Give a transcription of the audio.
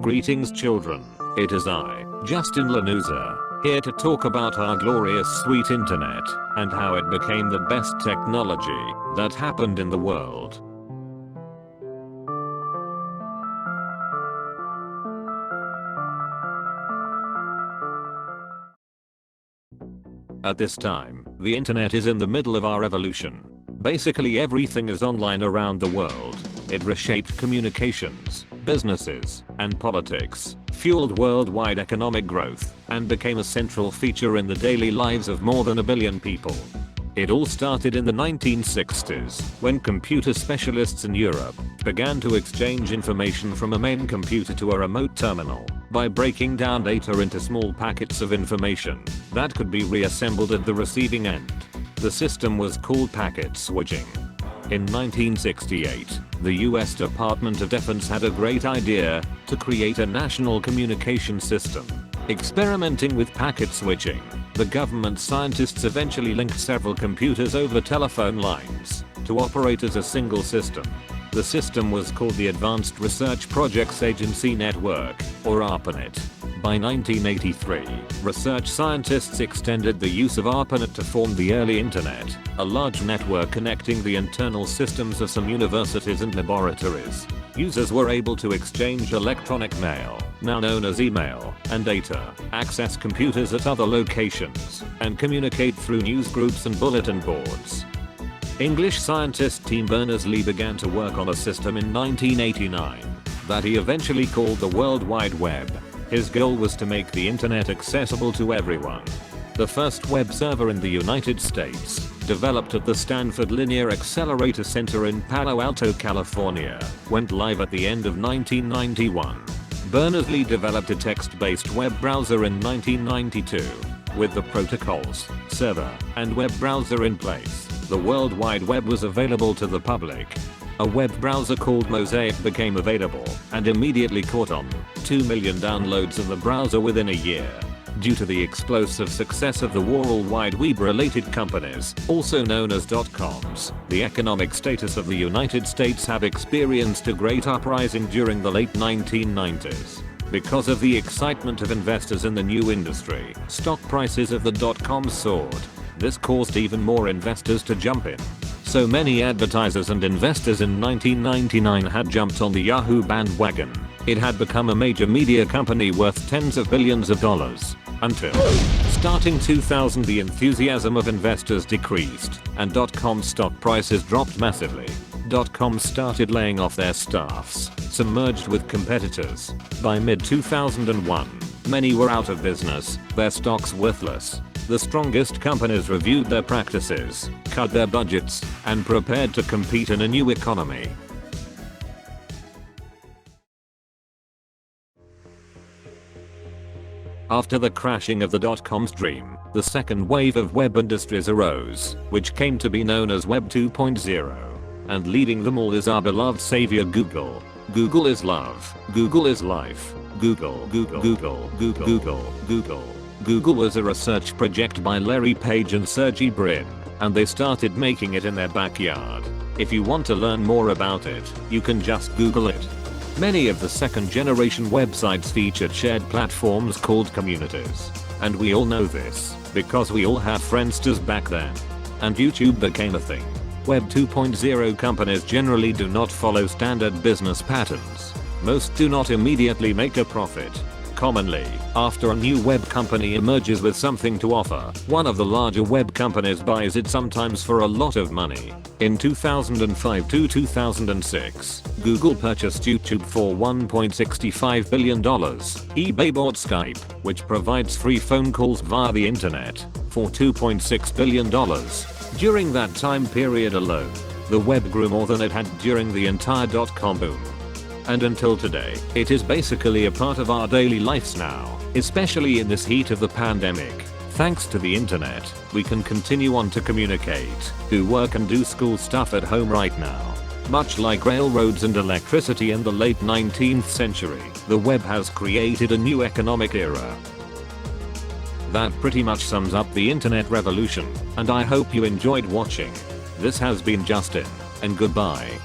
Greetings children, it is I, Justin Lanuza, here to talk about our glorious sweet internet, and how it became the best technology that happened in the world. At this time, the internet is in the middle of our evolution. Basically everything is online around the world. It reshaped communications, businesses, and politics, fueled worldwide economic growth, and became a central feature in the daily lives of more than 1 billion people. It all started in the 1960s, when computer specialists in Europe began to exchange information from a main computer to a remote terminal by breaking down data into small packets of information that could be reassembled at the receiving end. The system was called packet switching. In 1968, the US Department of Defense had a great idea to create a national communication system. Experimenting with packet switching, the government scientists eventually linked several computers over telephone lines to operate as a single system. The system was called the Advanced Research Projects Agency Network, or ARPANET. By 1983, research scientists extended the use of ARPANET to form the early internet, a large network connecting the internal systems of some universities and laboratories. Users were able to exchange electronic mail, now known as email, and data, access computers at other locations, and communicate through newsgroups and bulletin boards. English scientist Tim Berners-Lee began to work on a system in 1989 that he eventually called the World Wide Web. His goal was to make the internet accessible to everyone. The first web server in the United States, developed at the Stanford Linear Accelerator Center in Palo Alto, California, went live at the end of 1991. Berners-Lee developed a text-based web browser in 1992. With the protocols, server, and web browser in place, the World Wide Web was available to the public. A web browser called Mosaic became available and immediately caught on. 2 million downloads of the browser within a year. Due to the explosive success of the World Wide Web related companies, also known as .coms, the economic status of the United States have experienced a great uprising during the late 1990s. Because of the excitement of investors in the new industry, stock prices of the .coms soared. This caused even more investors to jump in. So many advertisers and investors in 1999 had jumped on the Yahoo bandwagon. It had become a major media company worth tens of billions of dollars. Until, starting 2000, the enthusiasm of investors decreased, and .com stock prices dropped massively. .com started laying off their staffs, some merged with competitors. By mid-2001, many were out of business, their stocks worthless. The strongest companies reviewed their practices, cut their budgets, and prepared to compete in a new economy. After the crashing of the .com's dream, the second wave of web industries arose, which came to be known as Web 2.0. And leading them all is our beloved savior Google. Google is love. Google is life. Google. Google was a research project by Larry Page and Sergey Brin, and they started making it in their backyard. If you want to learn more about it, you can just Google it. Many of the second generation websites featured shared platforms called communities. And we all know this, because we all had Friendsters back then. And YouTube became a thing. Web 2.0 companies generally do not follow standard business patterns. Most do not immediately make a profit. Commonly, after a new web company emerges with something to offer, one of the larger web companies buys it, sometimes for a lot of money. In 2005 to 2006, Google purchased YouTube for $1.65 billion. eBay bought Skype, which provides free phone calls via the internet, for $2.6 billion. During that time period alone, the web grew more than it had during the entire .com boom. And until today, it is basically a part of our daily lives now, especially in this heat of the pandemic. Thanks to the internet, we can continue on to communicate, do work and do school stuff at home right now. Much like railroads and electricity in the late 19th century, the web has created a new economic era. That pretty much sums up the internet revolution, and I hope you enjoyed watching. This has been Justin, and goodbye.